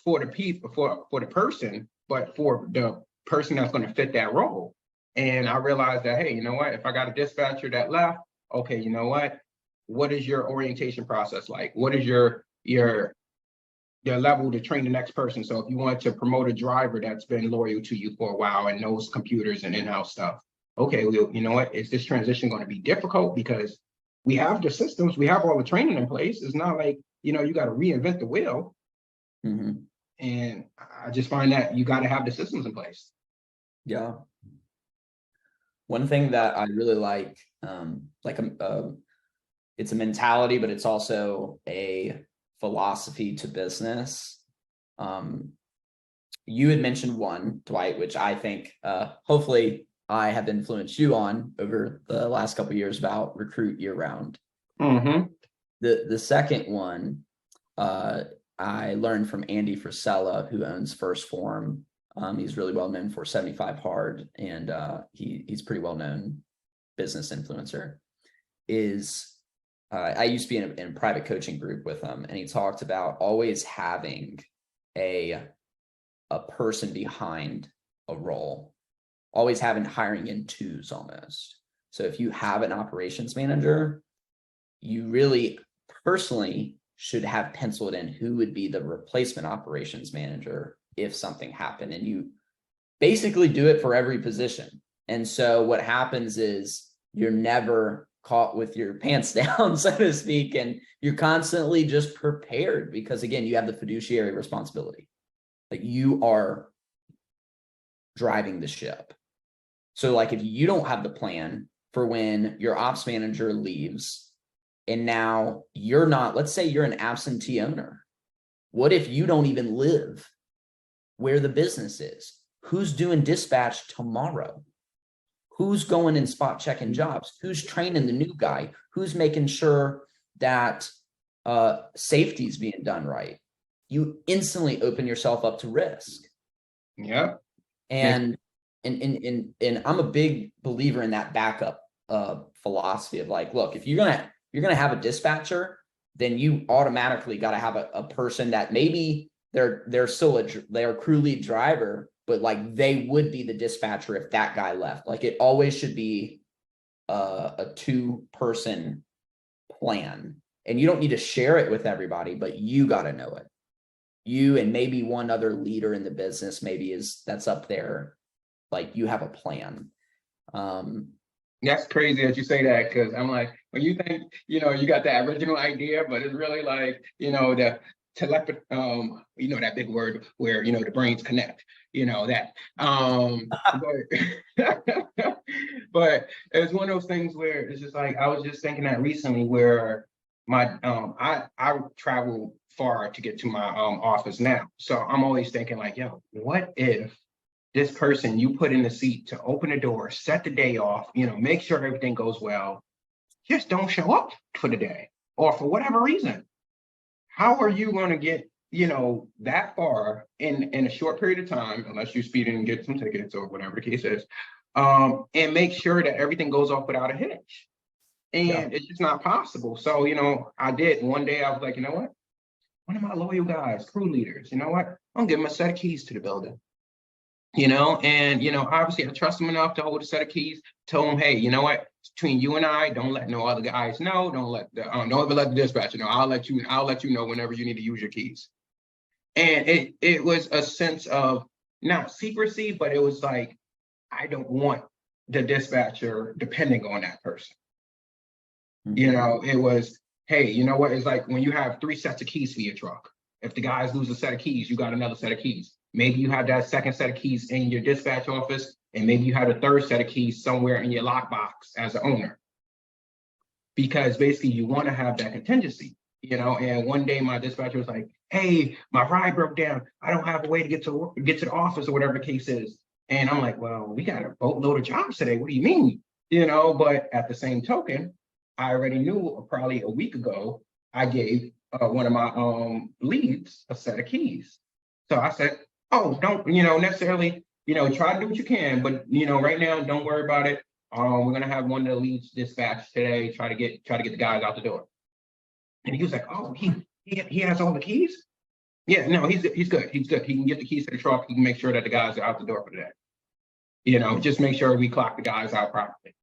for the people, for the person, but for the person that's going to fit that role. And I realized that, hey, you know what, if I got a dispatcher that left, okay, you know what is your orientation process like? What is your level to train the next person? So if you want to promote a driver that's been loyal to you for a while and knows computers and in-house stuff, okay, well, you know what, is this transition going to be difficult? Because we have the systems, we have all the training in place. It's not like, you got to reinvent the wheel. Mm-hmm. And I just find that you got to have the systems in place. Yeah. One thing that I really like it's a mentality, but it's also a philosophy to business. You had mentioned one, Dwyght, which I think hopefully I have influenced you on over the last couple of years about recruit year round. Mm-hmm. The second one I learned from Andy Frisella, who owns First Form. He's really well known for 75 Hard, and he's pretty well known business influencer. I used to be in a private coaching group with him, and he talked about always having a person behind a role, always hiring in twos almost. So if you have an operations manager, you really personally should have penciled in who would be the replacement operations manager if something happened, and you basically do it for every position. And so what happens is you're never caught with your pants down, so to speak, and you're constantly just prepared because, again, you have the fiduciary responsibility. Like, you are driving the ship. So like, if you don't have the plan for when your ops manager leaves and now you're not, let's say you're an absentee owner, what if you don't even live where the business is? Who's doing dispatch tomorrow? Who's going and spot checking jobs? Who's training the new guy? Who's making sure that safety is being done right? You instantly open yourself up to risk. Yeah. And I'm a big believer in that backup philosophy of like, look, if you're gonna have a dispatcher, then you automatically got to have a person that maybe they're still they're a crew lead driver, but like they would be the dispatcher if that guy left. Like, it always should be a 2-person plan, and you don't need to share it with everybody, but you got to know it. You and maybe one other leader in the business maybe that's up there. Like, you have a plan. That's crazy that you say that, because I'm like, when you think, you got that original idea, but it's really like, the telepathy, that big word where, the brains connect, that. But it's one of those things where it's just like, I was just thinking that recently where my, I travel far to get to my office now. So I'm always thinking like, yo, what if this person you put in the seat to open the door, set the day off, make sure everything goes well, just don't show up for the day or for whatever reason? How are you going to get, that far in a short period of time, unless you speed in and get some tickets or whatever the case is, and make sure that everything goes off without a hitch? And it's just not possible. So, I did. One day I was like, you know what? One of my loyal guys, crew leaders, you know what? I'm gonna give him a set of keys to the building. and, obviously I trust him enough to hold a set of keys, told him, hey, you know what, between you and I, don't let no other guys know, don't ever let the dispatcher know. I'll let you know whenever you need to use your keys. And it was a sense of not secrecy, but it was like, I don't want the dispatcher depending on that person. It was, hey, you know what? It's like when you have 3 sets of keys for your truck. If the guys lose a set of keys, you got another set of keys. Maybe you have that second set of keys in your dispatch office, and maybe you have a third set of keys somewhere in your lockbox as an owner. Because basically you want to have that contingency, and one day my dispatcher was like, hey, my ride broke down. I don't have a way to get to the office or whatever the case is. And I'm like, well, we got a boatload of jobs today. What do you mean? But at the same token, I already knew probably a week ago, I gave one of my leads a set of keys. So I said, oh, don't, necessarily, try to do what you can, but, right now, don't worry about it. We're going to have one of the leads dispatched today, try to get the guys out the door. And he was like, oh, he has all the keys? Yeah, no, he's good. He's good. He can get the keys to the truck. He can make sure that the guys are out the door for the day. Just make sure we clock the guys out properly.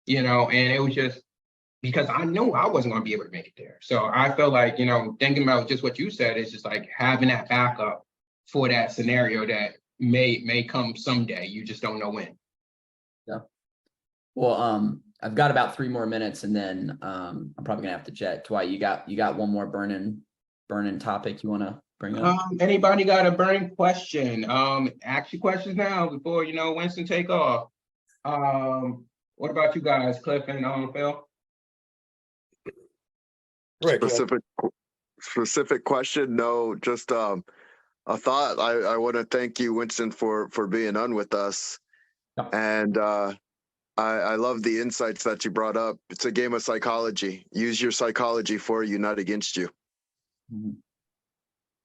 And it was just because I knew I wasn't going to be able to make it there. So I felt like, thinking about just what you said, is just like having that backup for that scenario that may come someday. You just don't know when. Yeah. Well, I've got about 3 more minutes, and then I'm probably gonna have to jet. Dwyght, you got one more burning topic you want to bring up? Anybody got a burning question? Ask your questions now before Winston take off. What about you guys, Cliff and Phil? Right. Specific question? No, just a thought. I want to thank you, Winston, for being on with us, and I love the insights that you brought up. It's a game of psychology. Use your psychology for you, not against you.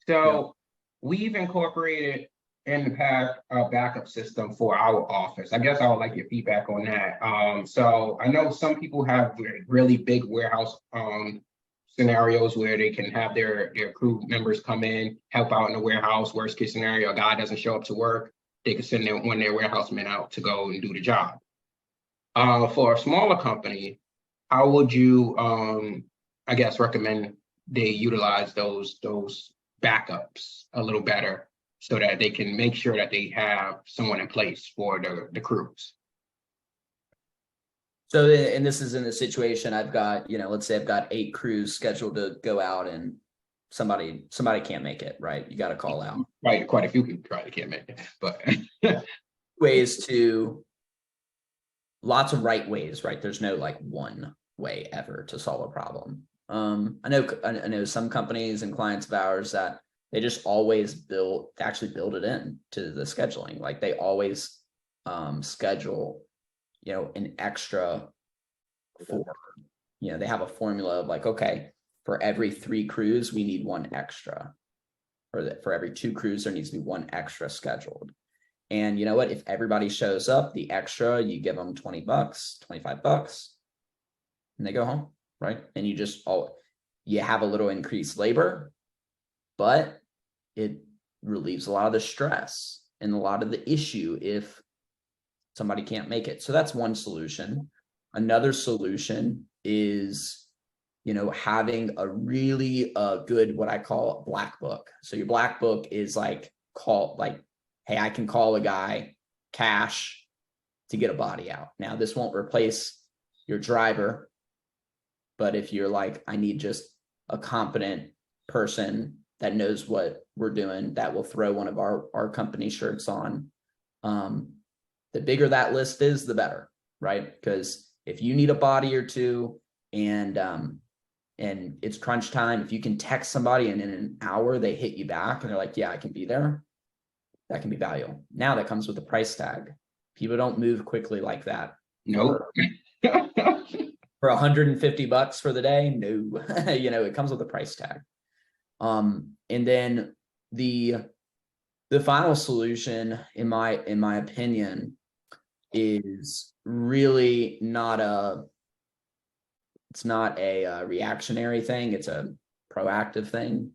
So we've incorporated in the past a backup system for our office. I guess I would like your feedback on that. So I know some people have really big warehouse scenarios where they can have their crew members come in, help out in the warehouse. Worst case scenario, a guy doesn't show up to work, they can send one of their warehouse men out to go and do the job. For a smaller company, how would you, I guess, recommend they utilize those backups a little better so that they can make sure that they have someone in place for the crews? So, and this is in the situation I've got, let's say I've got 8 crews scheduled to go out, and somebody can't make it, right? You got to call out. Right, quite a few people probably can't make it, but lots of right ways, right? There's no like one way ever to solve a problem. I know some companies and clients of ours that they just always build it in to the scheduling. Like they always schedule, an extra for, they have a formula of like, okay, for every 3 crews, we need 1 extra. For every 2 crews, there needs to be 1 extra scheduled. And you know what? If everybody shows up, the extra, you give them $20, $25, and they go home, right? And you have a little increased labor, but it relieves a lot of the stress and a lot of the issue if somebody can't make it. So that's one solution. Another solution is, having a really good, what I call a black book. So your black book is like, hey, I can call a guy cash to get a body out. Now, this won't replace your driver, but if you're like, I need just a competent person that knows what we're doing, that will throw one of our company shirts on, the bigger that list is, the better, right? Because if you need a body or 2 and it's crunch time, if you can text somebody and in an hour they hit you back and they're like, yeah, I can be there, that can be valuable. Now that comes with a price tag. People don't move quickly like that. Nope. For $150 for the day, no. It comes with a price tag. And then the final solution, in my opinion, is really not a reactionary thing. It's a proactive thing,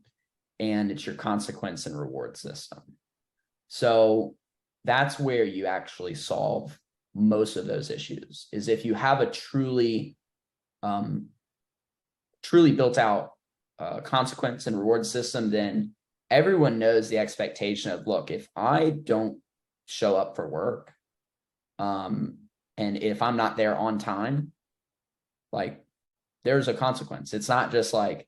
and it's your consequence and reward system. So that's where you actually solve most of those issues, is if you have a truly built out consequence and reward system, then everyone knows the expectation of, look, if I don't show up for work, and if I'm not there on time, like, there's a consequence. It's not just like,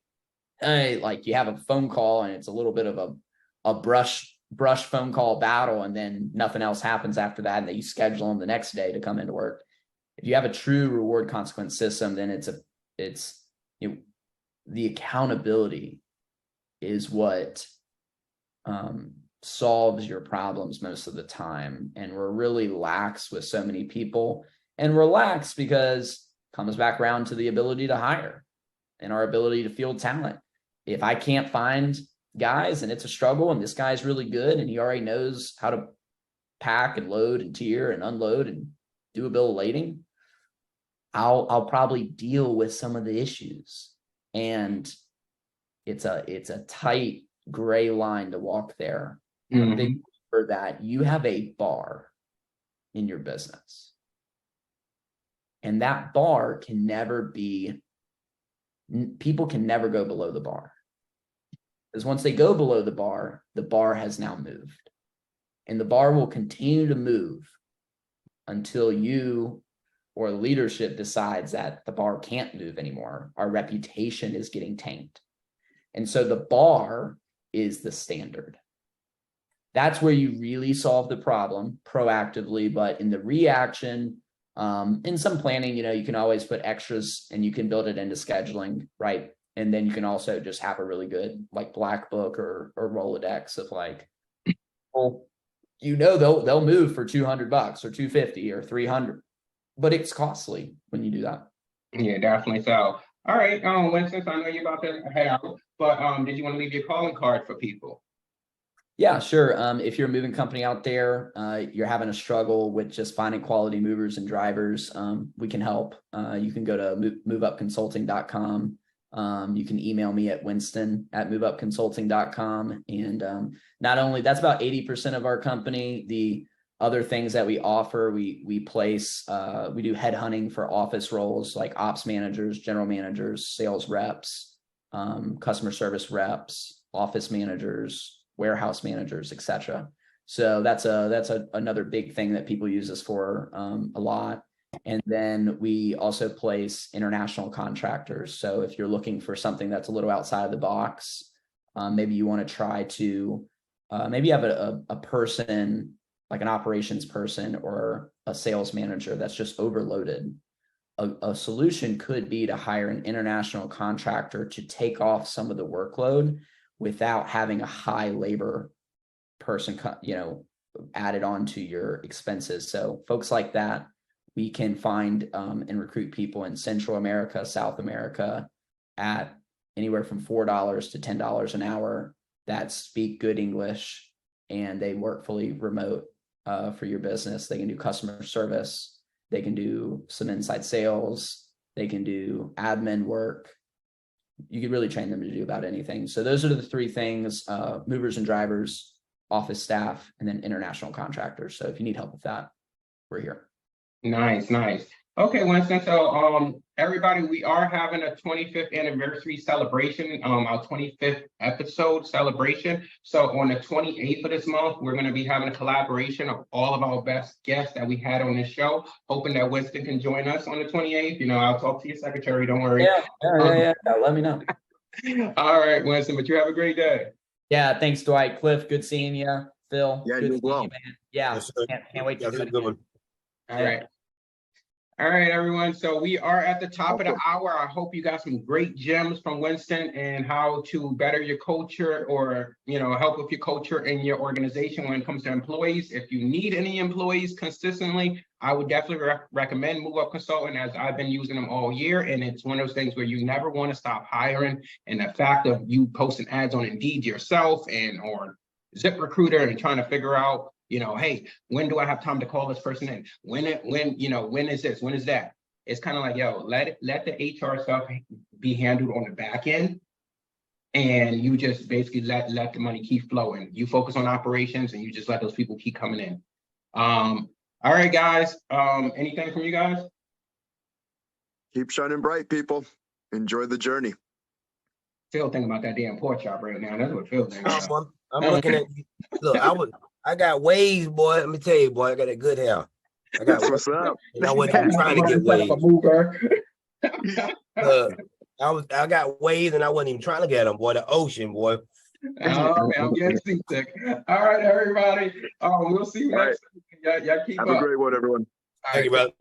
hey, like you have a phone call and it's a little bit of a brush phone call battle, and then nothing else happens after that, and that you schedule them the next day to come into work. If you have a true reward consequence system, then the accountability is what solves your problems most of the time. And we're really lax with so many people, and we're lax because it comes back around to the ability to hire and our ability to field talent. If I can't find guys and it's a struggle, and this guy's really good and he already knows how to pack and load and tier and unload and do a bill of lading, I'll probably deal with some of the issues. And it's a tight gray line to walk there. Mhm. For that, you have a bar in your business, and that bar can never be, people can never go below the bar, because once they go below the bar has now moved, and the bar will continue to move until you or leadership decides that the bar can't move anymore. Our reputation is getting tanked. And so the bar is the standard. That's where you really solve the problem proactively. But in the reaction, in some planning, you can always put extras and you can build it into scheduling, right? And then you can also just have a really good like black book or Rolodex of like, well, they'll move for $200 or $250 or $300, but it's costly when you do that. Yeah, definitely. So, all right, Winston, so I know you're about to head out, but did you want to leave your calling card for people? Yeah, sure. If you're a moving company out there, you're having a struggle with just finding quality movers and drivers, we can help. You can go to moveupconsulting.com. You can email me at winston@moveupconsulting.com. And not only, that's about 80% of our company. The other things that we offer, we place, we do headhunting for office roles like ops managers, general managers, sales reps, customer service reps, office managers, warehouse managers, etc. So that's another big thing that people use us for a lot. And then we also place international contractors. So if you're looking for something that's a little outside of the box, maybe you want to try to maybe have a person, like an operations person or a sales manager that's just overloaded. A solution could be to hire an international contractor to take off some of the workload without having a high labor person, added on to your expenses. So folks like that, we can find and recruit people in Central America, South America at anywhere from $4 to $10 an hour that speak good English, and they work fully remote for your business. They can do customer service. They can do some inside sales. They can do admin work. You could really train them to do about anything. So those are the three things: movers and drivers, office staff, and then international contractors. So if you need help with that, we're here. Nice. Okay, Winston. So, everybody, we are having a 25th anniversary celebration, our 25th episode celebration. So on the 28th of this month, we're going to be having a collaboration of all of our best guests that we had on this show. Hoping that Winston can join us on the 28th. I'll talk to your secretary. Don't worry. Yeah. Let me know. All right, Winston. But you have a great day. Yeah. Thanks, Dwyght. Cliff, good seeing you. Phil, Yeah, good you as seeing well. you, man. Yeah. Yes, Can't wait to do it again. All right, everyone. So we are at the top of the hour. I hope you got some great gems from Winston and how to better your culture, or, help with your culture in your organization when it comes to employees. If you need any employees consistently, I would definitely recommend Move Up Consulting, as I've been using them all year. And it's one of those things where you never want to stop hiring. And the fact of you posting ads on Indeed yourself or ZipRecruiter and trying to figure out, hey, when do I have time to call this person in? When is this? When is that? It's kind of like, let the HR stuff be handled on the back end. And you just basically let the money keep flowing. You focus on operations and you just let those people keep coming in. All right, guys. Anything from you guys? Keep shining bright, people. Enjoy the journey. Phil thinking about that damn pork chop right now. That's what Phil thinking about. I'm looking at look, I got waves, boy. Let me tell you, boy, I got a good hair. I got That's what's up. and I wasn't trying to get waves. I got waves and I wasn't even trying to get them, boy. The ocean, boy. Oh, man, I'm getting seasick. All right, everybody. We'll see you next week. Y'all keep Have up. a great one, everyone. All Thank right. you, brother.